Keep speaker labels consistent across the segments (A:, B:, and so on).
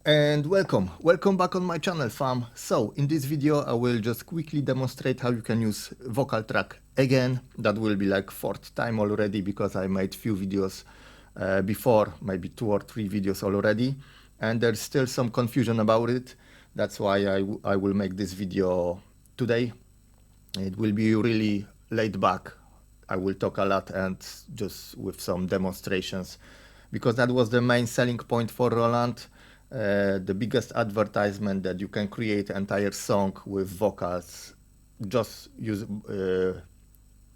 A: And welcome back on my channel, fam. So in this video I will just quickly demonstrate how you can use vocal track again. That will be like fourth time already because I made few videos before, maybe 2 or 3 videos already, and there's still some confusion about it. That's why I will make this video today. It will be really laid back. I will talk a lot and just with some demonstrations, because that was the main selling point for Roland. The biggest advertisement that you can create entire song with vocals just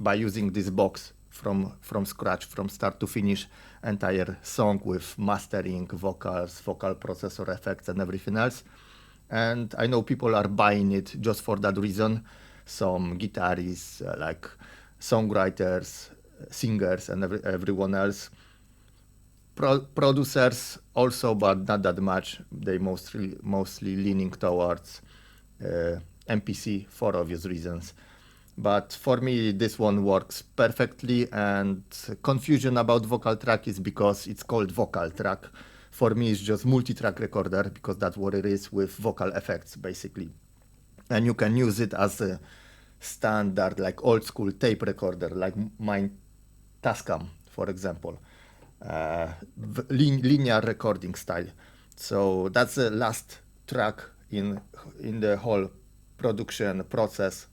A: by using this box from scratch, from start to finish, entire song with mastering, vocals, vocal processor effects and everything else. And I know people are buying it just for that reason. Some guitarists, like songwriters, singers, and everyone else. Producers also, but not that much. They mostly leaning towards MPC for obvious reasons. But for me, this one works perfectly, and confusion about vocal track is because it's called vocal track. For me, it's just multi-track recorder because that's what it is, with vocal effects basically. And you can use it as a standard, like old school tape recorder, like mine Tascam, for example. Linear recording style. So that's the last track in the whole production process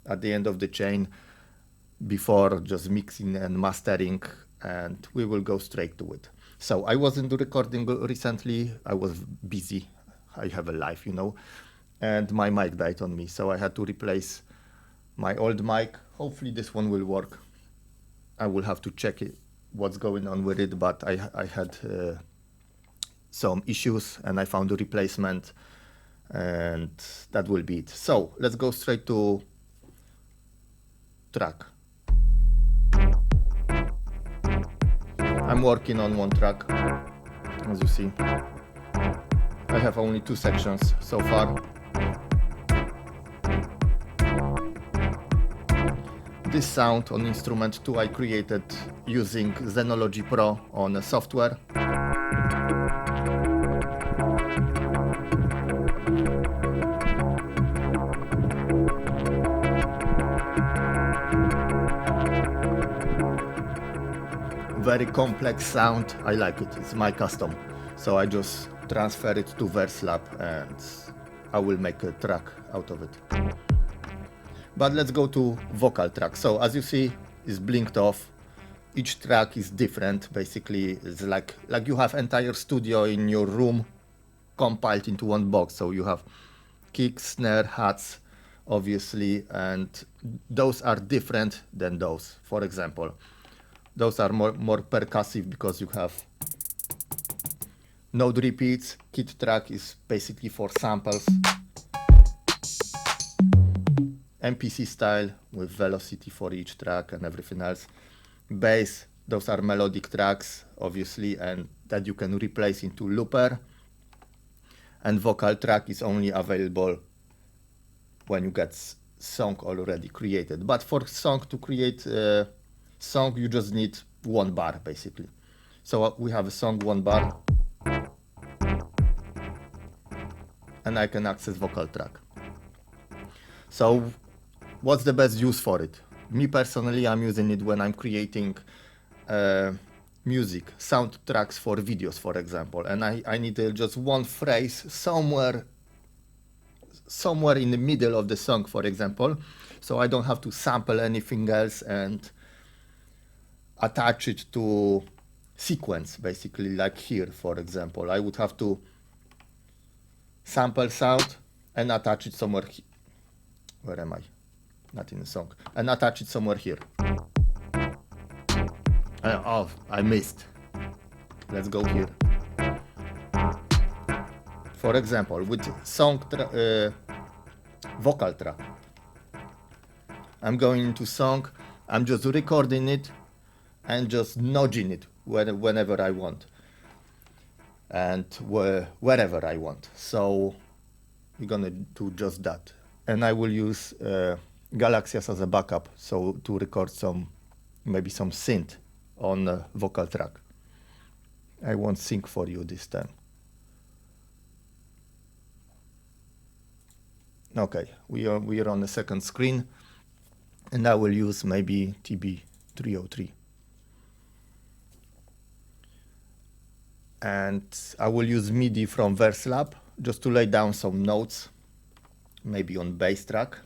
A: at the end of the chain, before just mixing and mastering, and we will go straight to it. So I wasn't recording recently. I was busy. I have a life, and my mic died on me, so I had to replace my old mic. Hopefully this one will work. I will have to check it, what's going on with it, but I had some issues and I found a replacement, and that will be it. So let's go straight to track. I'm working on one track, as you see. I have only 2 sections so far. This sound on instrument 2 I created using Zenology Pro on software. Very complex sound. I like it. It's my custom. So I just transfer it to Verselab and I will make a track out of it. But let's go to vocal track. So as you see, it's blinked off. Each track is different. Basically, it's like you have entire studio in your room compiled into one box. So you have kick, snare, hats, obviously, and those are different than those. For example, those are more percussive because you have node repeats. Kit track is basically for samples. MPC style with velocity for each track and everything else. Bass, those are melodic tracks, obviously, and that you can replace into looper. And vocal track is only available when you get song already created. But for song to create a song, you just need 1 bar basically. So we have a song 1 bar, and I can access vocal track. So what's the best use for it? Me personally, I'm using it when I'm creating music, soundtracks for videos, for example, and I need just one phrase somewhere in the middle of the song, for example, so I don't have to sample anything else and attach it to sequence, basically, like here, for example. I would have to sample sound and attach it somewhere. Where am I? Not in the song. And attach it somewhere here. Oh, I missed. Let's go here. For example, with vocal track, I'm going into song, I'm just recording it and just nudging it whenever I want and wherever I want. So we're gonna do just that. And I will use Galaxias as a backup, so to record maybe some synth on vocal track. I won't sing for you this time. Okay, we are on the second screen, and I will use maybe TB303. And I will use MIDI from Verselab just to lay down some notes, maybe on bass track.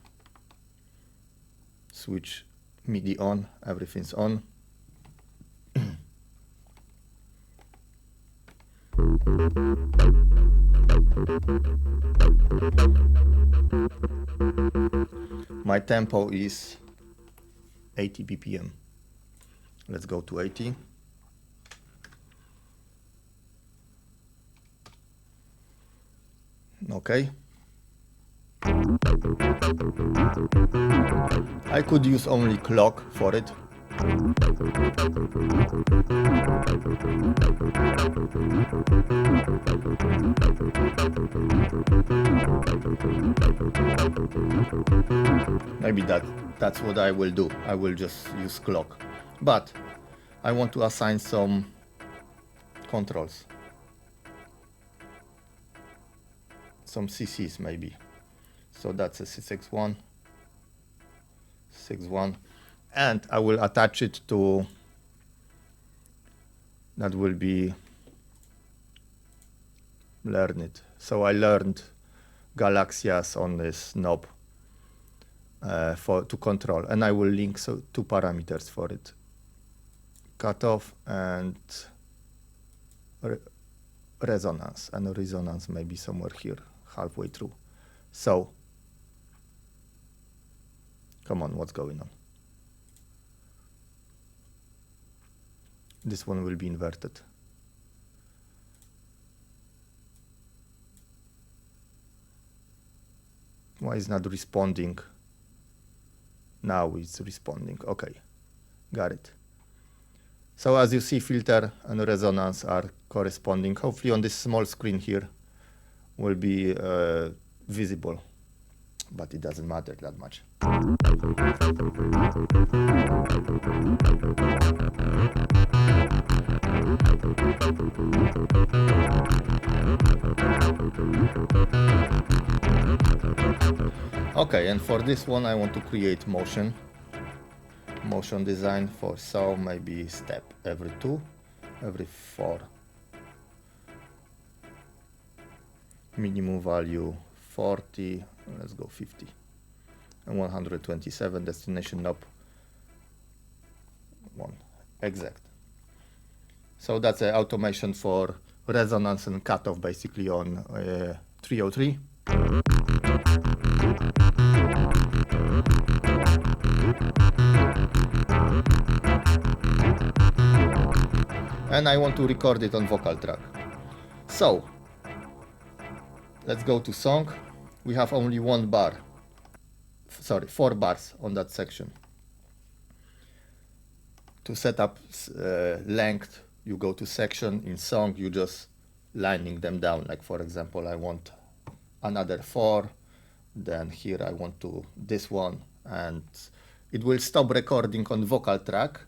A: Switch MIDI on, everything's on. My tempo is 80 BPM. Let's go to 80. Okay. I could use only clock for it. Maybe that's what I will do. I will just use clock. But I want to assign some controls. Some CCs maybe. So that's a C61, 6.1, and I will attach it to, that will be learn it. So I learned Galaxias on this knob to control, and I will link two parameters for it. Cutoff and resonance, and resonance maybe somewhere here, halfway through. So, come on, what's going on? This one will be inverted. Why is not responding? Now it's responding. Okay, got it. So as you see, filter and resonance are corresponding. Hopefully on this small screen here will be visible, but it doesn't matter that much. Okay, and for this one I want to create motion design for, so maybe step every 2, every 4. Minimum value 40, let's go 50, and 127 destination knob 1 exact. So that's an automation for resonance and cutoff basically on 303. And I want to record it on vocal track. So let's go to song. We have only 4 bars on that section. To set up length, you go to section. In song, you just lining them down. Like for example, I want another 4, then here I want to this one, and it will stop recording on vocal track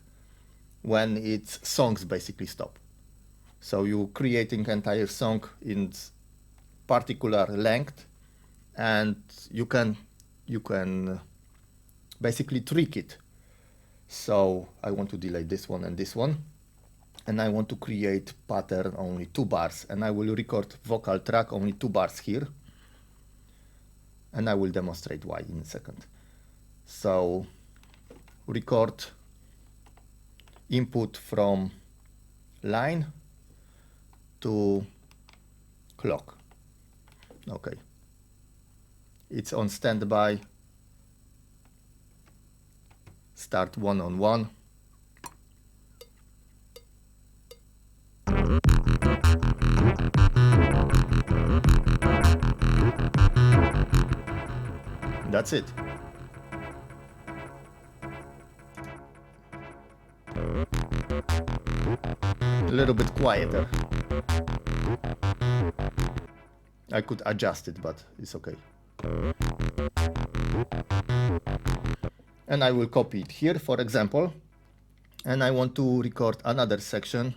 A: when its songs basically stop. So you creating entire song in particular length, and you can basically trick it. So I want to delay this one and this one, and I want to create pattern only 2 bars, and I will record vocal track only 2 bars here, and I will demonstrate why in a second. So record input from line to clock. Okay, it's on standby. Start 1-on-1. That's it. A little bit quieter. I could adjust it, but it's okay. And I will copy it here, for example, and I want to record another section,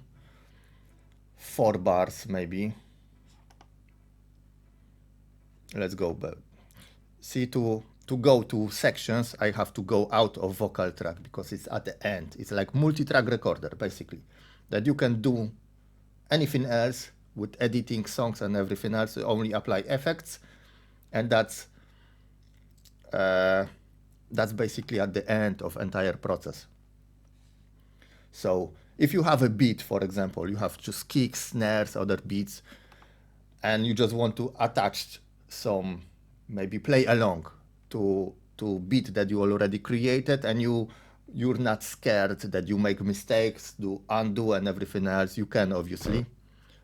A: 4 bars maybe. Let's go back. see, to go to sections, I have to go out of vocal track because it's at the end. It's like multi-track recorder, basically, that you can do anything else with editing songs and everything else. You only apply effects, and that's basically at the end of entire process. So if you have a beat, for example, you have just kicks, snares, other beats, and you just want to attach some, maybe play along to beat that you already created, and you're not scared that you make mistakes, do undo and everything else, you can, obviously.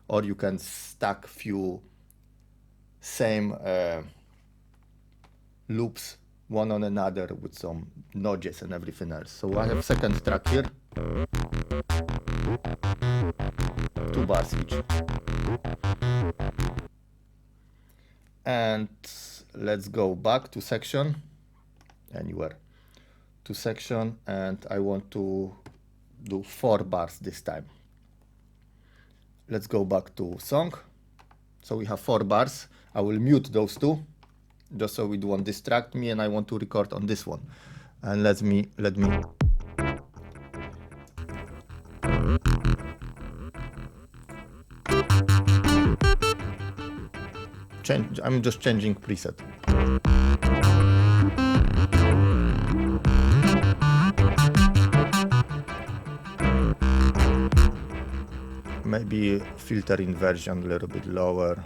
A: Or you can stack few same loops one on another with some nudges and everything else. So I have second track here, 2 bars each. And let's go back to section, anywhere, to section, and I want to do 4 bars this time. Let's go back to song. So we have 4 bars. I will mute those 2, just so it won't distract me, and I want to record on this one. And let me change. I'm just changing preset. Maybe filter inversion a little bit lower.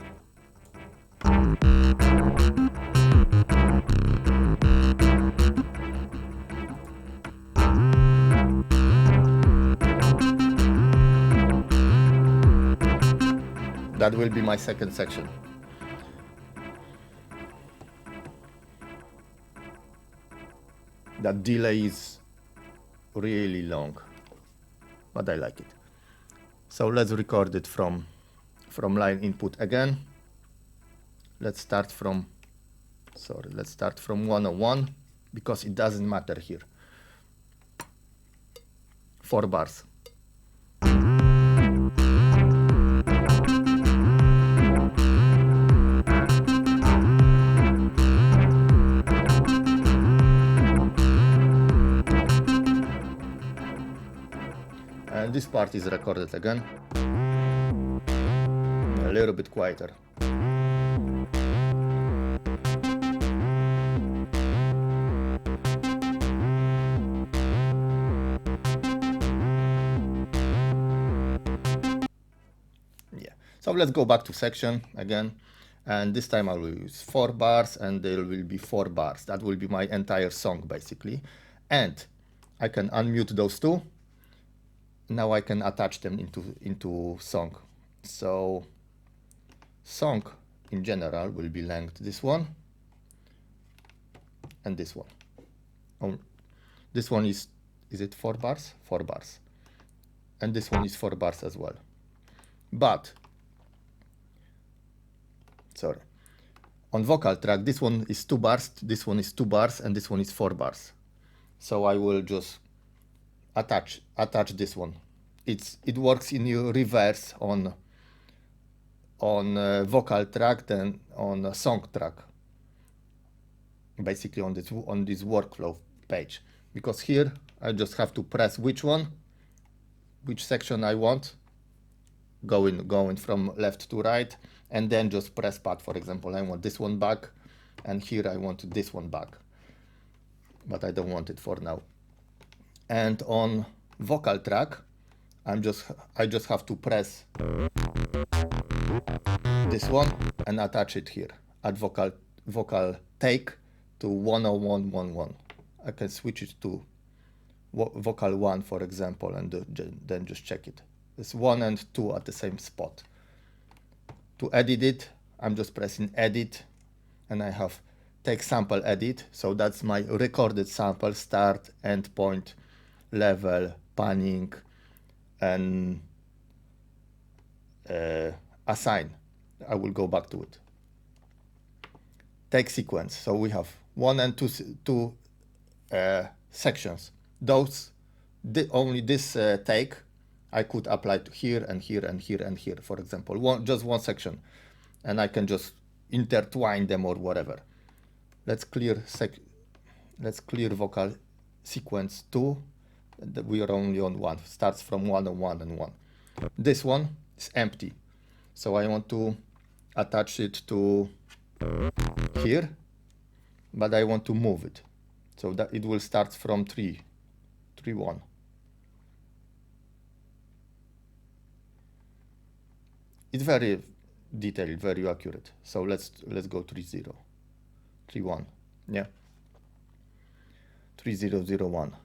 A: That will be my second section. That delay is really long, but I like it. So let's record it from line input again. Let's start from 101, because it doesn't matter here. 4 bars. And this part is recorded again, a little bit quieter. Yeah, so let's go back to section again, and this time I will use 4 bars, and there will be 4 bars. That will be my entire song, basically. And I can unmute those 2. Now I can attach them into song. So song in general will be length this one and this one. This one is it 4 bars? 4 bars. And this one is 4 bars as well. But sorry, on vocal track, this one is 2 bars, this one is 2 bars, and this one is 4 bars. So I will just attach this one. It works in your reverse on vocal track than on song track. Basically on this workflow page, because here I just have to press which section I want, going from left to right, and then just press pad. For example, I want this one back, and here I want this one back, but I don't want it for now. And on vocal track, I just have to press this one and attach it here. Add vocal take to 10111. I can switch it to vocal 1, for example, and then just check it. It's 1 and 2 at the same spot. To edit it, I'm just pressing edit, and I have take sample edit. So that's my recorded sample, start, end point, level, panning, and assign. I will go back to it. Take sequence. So we have 1 and 2 sections. Only this take I could apply to here and here and here and here, for example, just one section, and I can just intertwine them or whatever. Let's clear vocal sequence 2. We are only on 1. Starts from 1 and 1 and 1. This one is empty, so I want to attach it to here, but I want to move it so that it will start from 3, 3, 1. It's very detailed, very accurate. So let's go 3, 0, 3, 1. Yeah, 3, 0, 0, 1.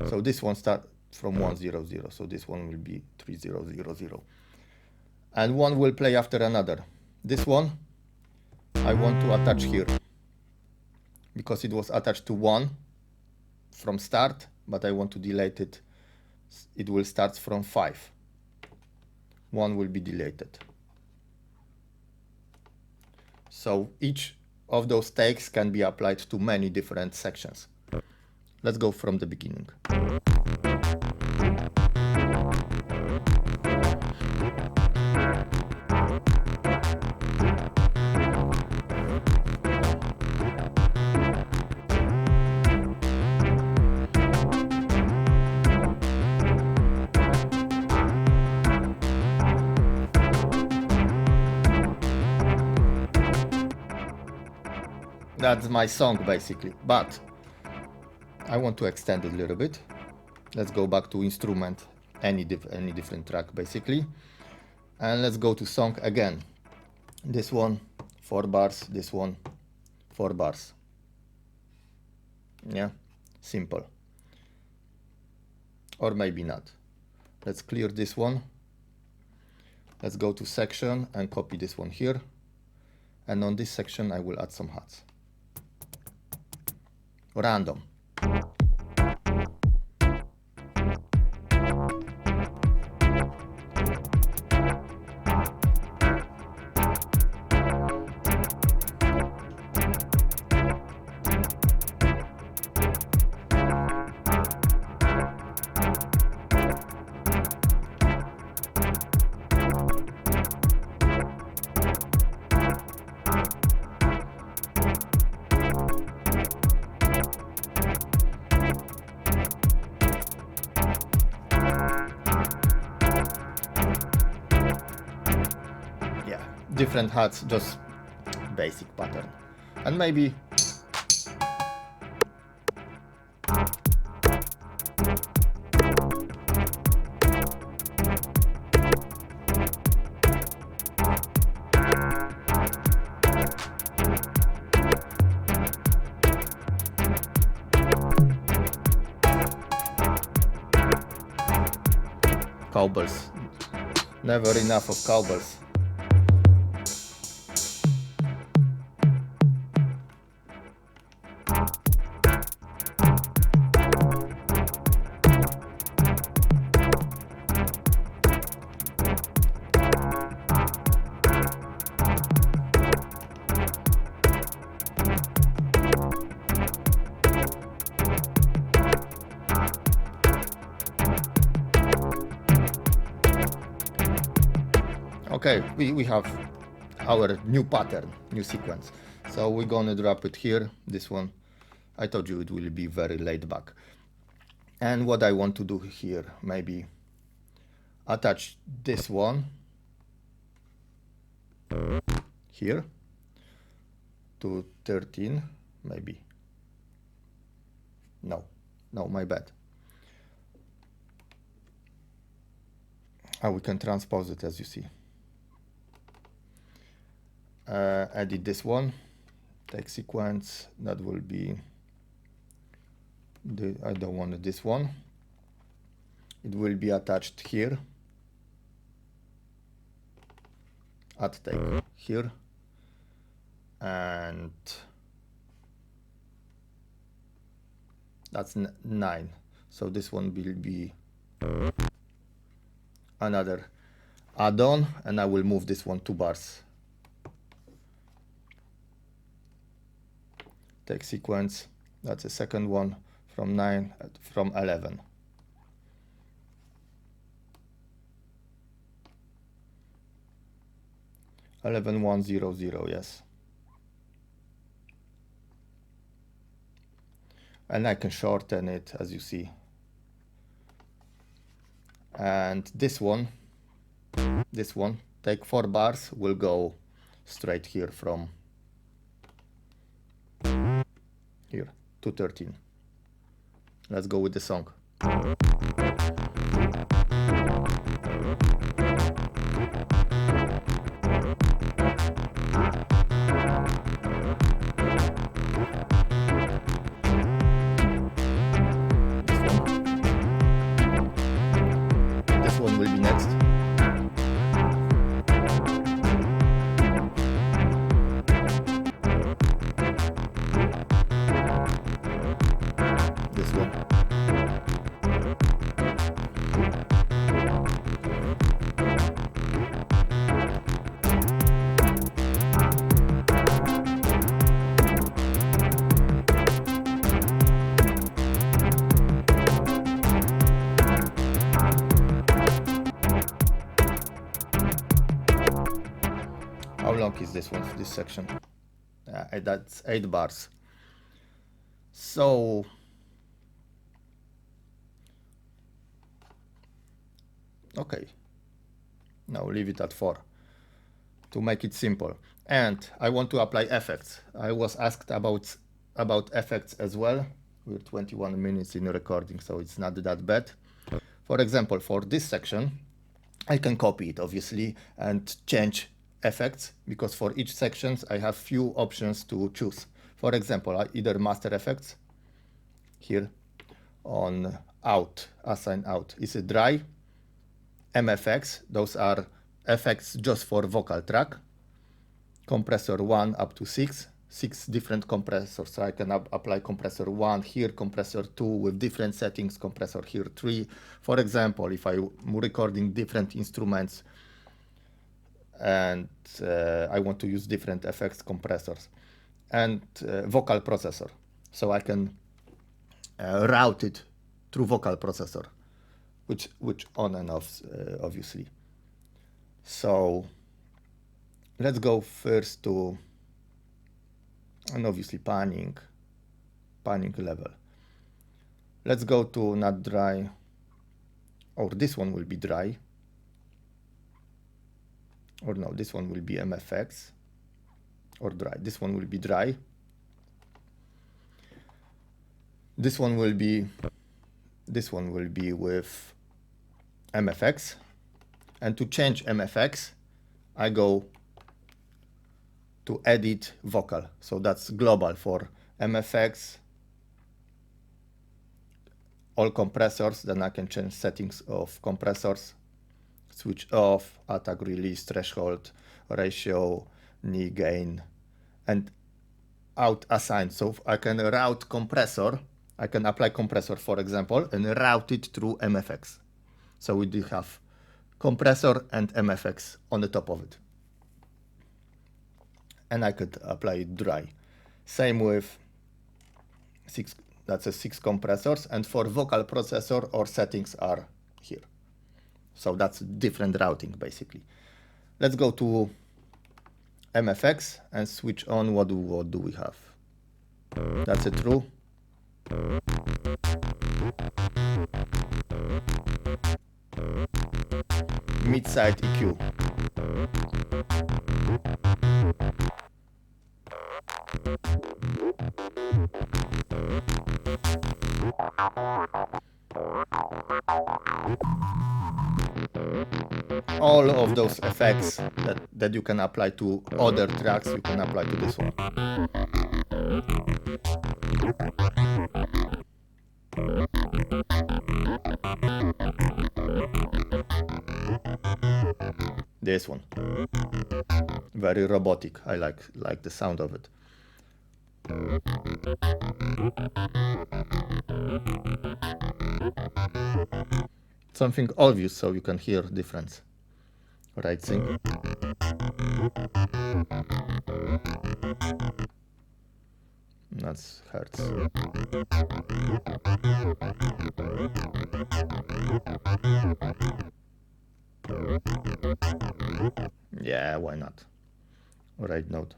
A: So this one starts from 1, 0, 0. So this one will be 3, 0, 0, 0. And one will play after another. This one I want to attach here because it was attached to 1 from start, but I want to delete it. It will start from 5. 1 will be deleted. So each of those takes can be applied to many different sections. Let's go from the beginning. That's my song basically, but I want to extend it a little bit. Let's go back to instrument, any different track basically, and let's go to song again. This one 4 bars, this one 4 bars. Yeah, simple. Or maybe not. Let's clear this one. Let's go to section and copy this one here, and on this section I will add some hats. Random. Different hats, just basic pattern. And maybe cowbells. Never enough of cowbells. Okay, we have our new pattern, new sequence. So we're gonna drop it here, this one. I told you it will be very laid back. And what I want to do here, maybe attach this one here to 13, maybe. No, my bad. We can transpose it as you see. Edit this one, take sequence, that will be I don't want this one. It will be attached here. Add take here, and that's 9. So this one will be another add-on, and I will move this one 2 bars. Take sequence, that's the second one, from 9, from 11. (11 1 0 0), yes. and I can shorten it, as you see. And this one, take 4 bars, will go straight here from here to 13. Let's go with the song. This one will be next. This one. How long is this one, this section? That's 8 bars. So okay, now leave it at 4 to make it simple. And I want to apply effects. I was asked about effects as well. We're 21 minutes in recording, so it's not that bad. For example, for this section, I can copy it obviously and change effects, because for each section I have few options to choose. For example, either master effects here on out, assign out, is a dry, MFX, those are effects just for vocal track, compressor 1 up to 6 different compressors. So I can apply compressor 1 here, compressor 2 with different settings, compressor here 3. For example, if I'm recording different instruments and I want to use different effects compressors, and vocal processor, so I can route it through vocal processor, which on and off obviously. So let's go first to, and obviously panning level. Let's go to not dry, or this one will be dry, or no, this one will be MFX, or dry. This one will be dry. This one will be with MFX. And to change MFX, I go to edit vocal. So that's global for MFX, all compressors. Then I can change settings of compressors, switch off, attack, release, threshold, ratio, knee gain, and out assign. So I can route compressor. I can apply compressor, for example, and route it through MFX. So we do have compressor and MFX on the top of it. And I could apply it dry. Same with 6, that's a 6 compressors, and for vocal processor our settings are here. So that's different routing basically. Let's go to MFX and switch on. What do we have? That's a true. Mid-side EQ. All of those effects that you can apply to other tracks, you can apply to this one. This one, very robotic. I like the sound of it. Something obvious so you can hear difference. Right thing. That's hertz. Yeah, why not? right note.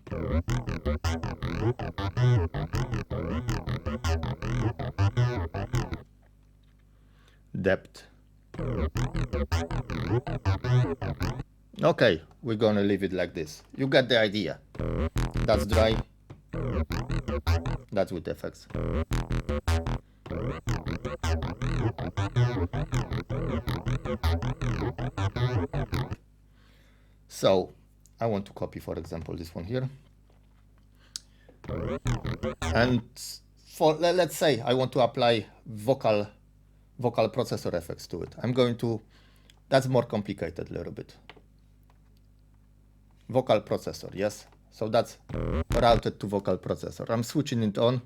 A: Depth. Okay, we're gonna leave it like this. You get the idea. That's dry. That's with effects. So I want to copy, for example, this one here. And for let's say I want to apply vocal processor effects to it. I'm going to, that's more complicated a little bit. Vocal processor, yes. So that's routed to vocal processor. I'm switching it on,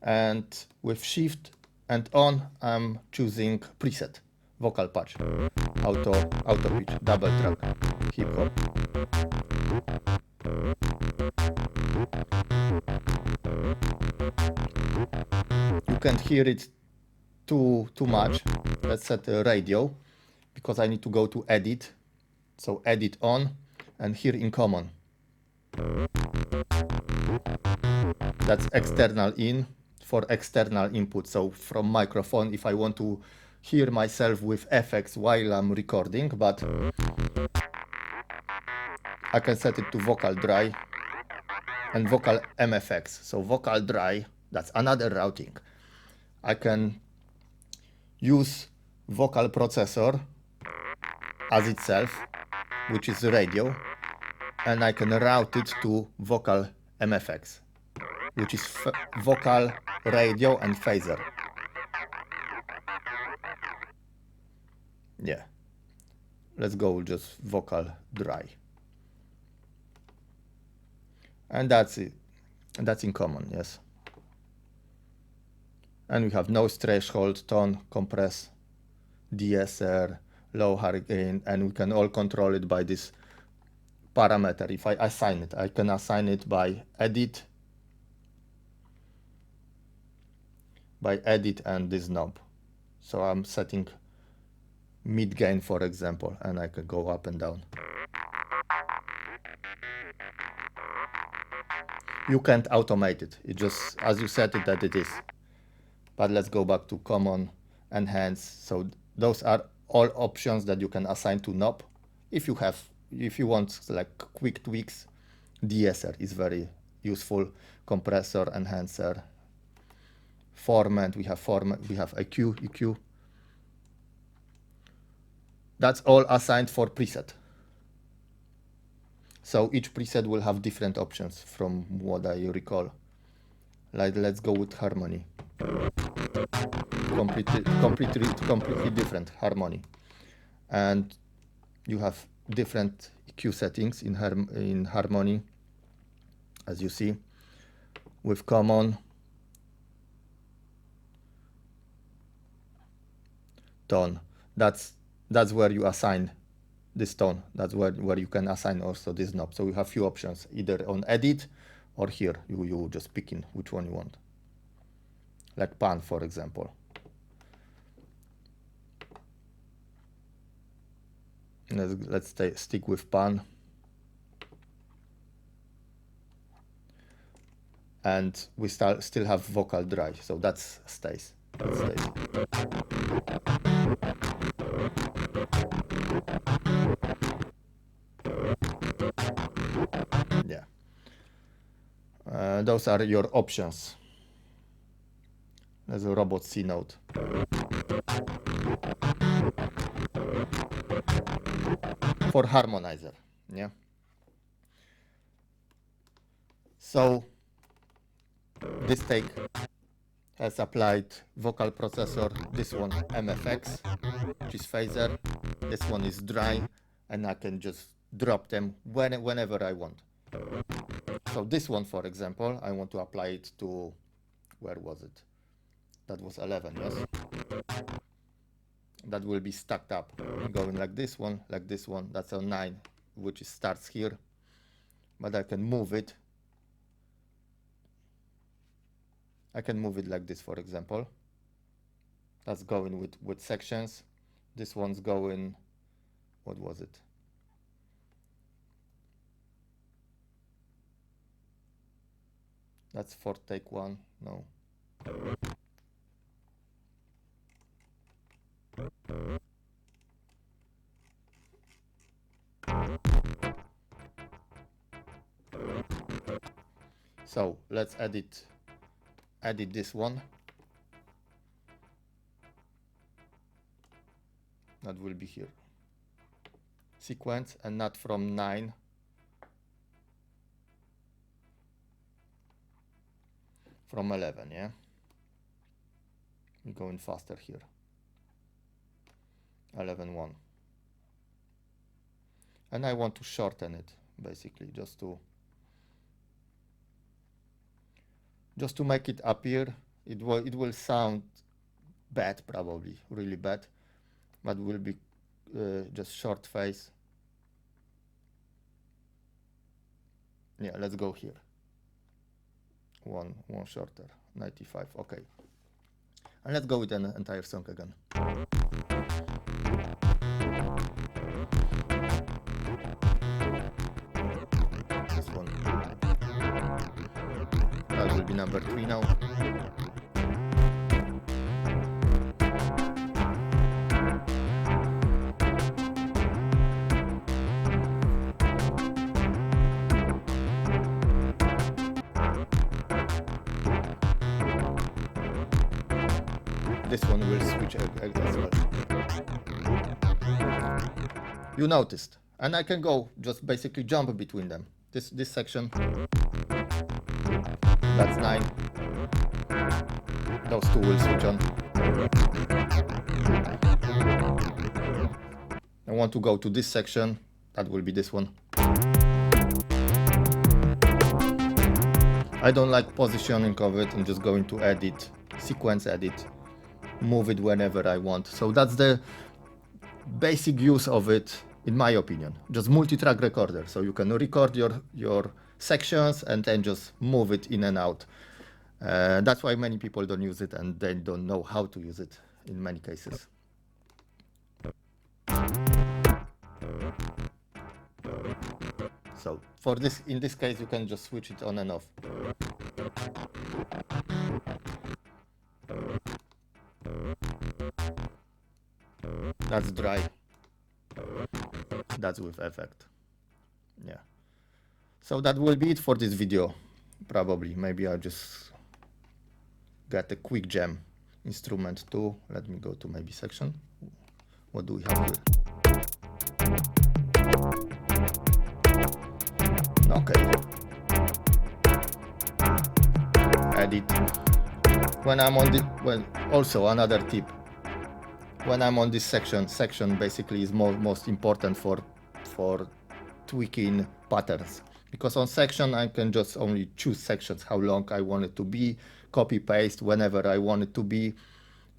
A: and with shift and on, I'm choosing preset, vocal patch, auto pitch, double track, hip hop. You can't hear it too much. Let's set the radio, because I need to go to edit. So edit on, and here in common. That's external in for external input. So from microphone, if I want to hear myself with effects while I'm recording, but I can set it to vocal dry and vocal MFX. So vocal dry, that's another routing. I can use vocal processor as itself, which is radio, and I can route it to vocal MFX, which is vocal, radio, and phaser. Yeah. Let's go just vocal dry. And that's it. And that's in common, yes. And we have noise threshold, tone, compress, DSR, low high gain, and we can all control it by this parameter. If I assign it, I can assign it by edit and this knob. So I'm setting mid gain, for example, and I can go up and down. You can't automate it. It just, as you set it, that it is. But let's go back to common, enhance. So those are all options that you can assign to knob. If you want like quick tweaks, DSR is very useful. Compressor, enhancer, format. We have EQ. That's all assigned for preset. So each preset will have different options from what I recall. Like, let's go with harmony. Completely different harmony. And you have different EQ settings in harmony, as you see. With common, tone, that's where you assign this tone. That's where you can assign also this knob. So you have few options, either on edit or here. You just pick in which one you want. Like pan, for example. Let's stick with pan. And we still have vocal dry, so that stays. Yeah. Those are your options. There's a robot C note. For harmonizer, yeah. So this take has applied vocal processor, this one MFX, which is phaser, this one is dry, and I can just drop them whenever I want. So this one, for example, I want to apply it to, where was it? That was 11, yes? That will be stacked up, going like this one, that's a 9, which starts here, but I can move it. I can move it like this, for example. That's going with sections. This one's going, what was it? That's for take one. No. So let's edit this one. That will be here. Sequence, and not from 9. From 11, yeah? We're going faster here. 11.1. And I want to shorten it, basically, just to make it appear. It will sound bad, probably, really bad, but will be just short phase. Yeah, let's go here. One shorter, 95, okay. And let's go with an entire song again. This one. That will be number 3 now. This one will switch as well. You noticed, and I can go just basically jump between them. This section, that's 9. Those two will switch on. I want to go to this section. That will be this one. I don't like positioning of it. I'm just going to edit, sequence edit, move it whenever I want. So that's the basic use of it, in my opinion. Just multi-track recorder, so you can record your sections and then just move it in and out. That's why many people don't use it, and they don't know how to use it in many cases. So for this, in this case, you can just switch it on and off. That's dry. That's with effect. Yeah. So that will be it for this video. Probably. Maybe I'll just get a quick jam instrument too. Let me go to maybe section. What do we have here? Okay. Edit. When I'm on the, well, also another tip. When I'm on this section basically is most important for tweaking patterns, because on section I can just only choose sections, how long I want it to be, copy paste whenever I want it to be,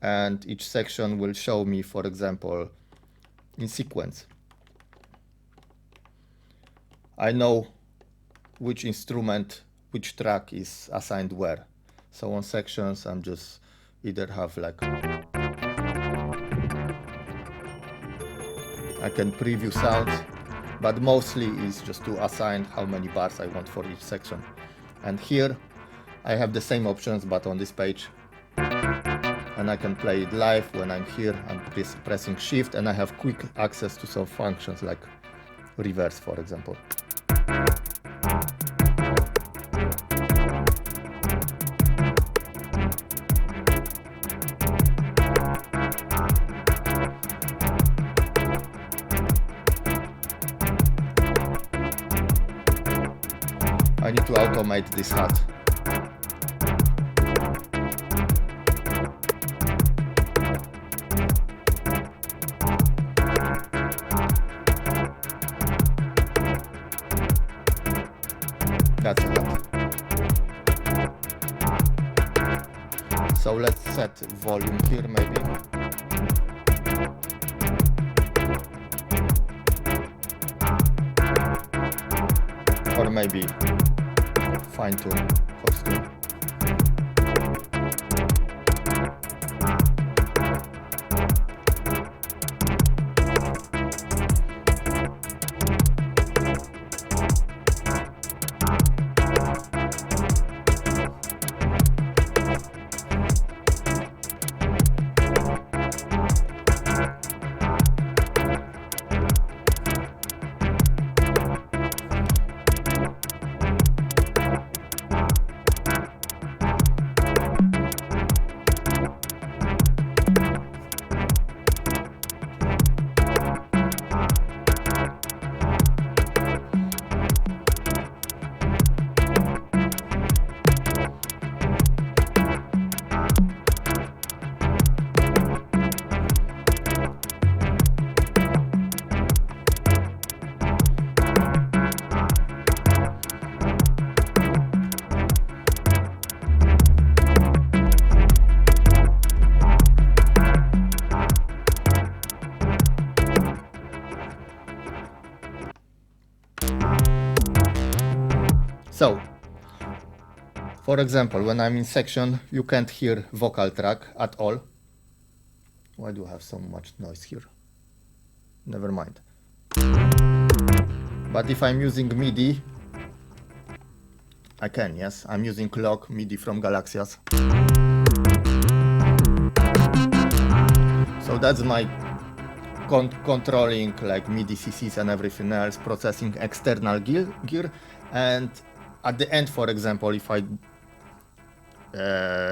A: and each section will show me, for example, in sequence. I know which instrument, which track is assigned where. So on sections I'm just either have like, I can preview sounds, but mostly is just to assign how many bars I want for each section. And here I have the same options, but on this page, and I can play it live when I'm here. I'm pressing shift, and I have quick access to some functions like reverse, for example. I need to automate this hat. That's it. So let's set volume here maybe. Or maybe fine tune costume. So, for example, when I'm in section, you can't hear vocal track at all. Why do I have so much noise here? Never mind. But if I'm using MIDI, I can, yes. I'm using clock MIDI from Galaxias. So that's my controlling like MIDI CCs and everything else, processing external gear. And at the end, for example, if I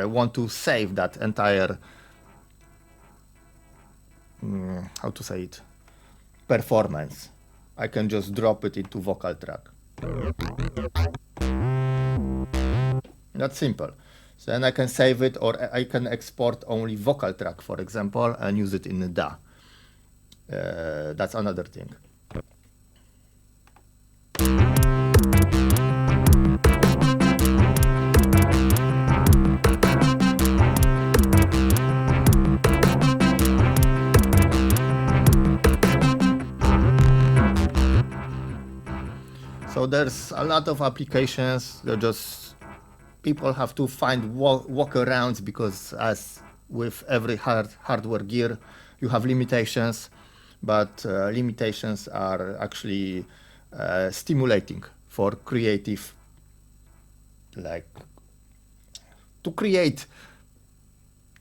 A: want to save that entire, how to say it, performance, I can just drop it into vocal track. That's simple. So then I can save it, or I can export only vocal track, for example, and use it in the DAW. That's another thing. So there's a lot of applications. They're just people have to find workarounds, because as with every hardware gear, you have limitations, but limitations are actually stimulating for creative, like to create.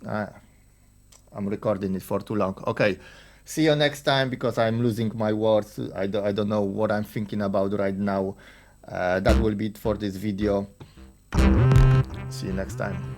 A: I'm recording it for too long. Okay, see you next time, because I'm losing my words. I don't know what I'm thinking about right now. That will be it for this video. See you next time.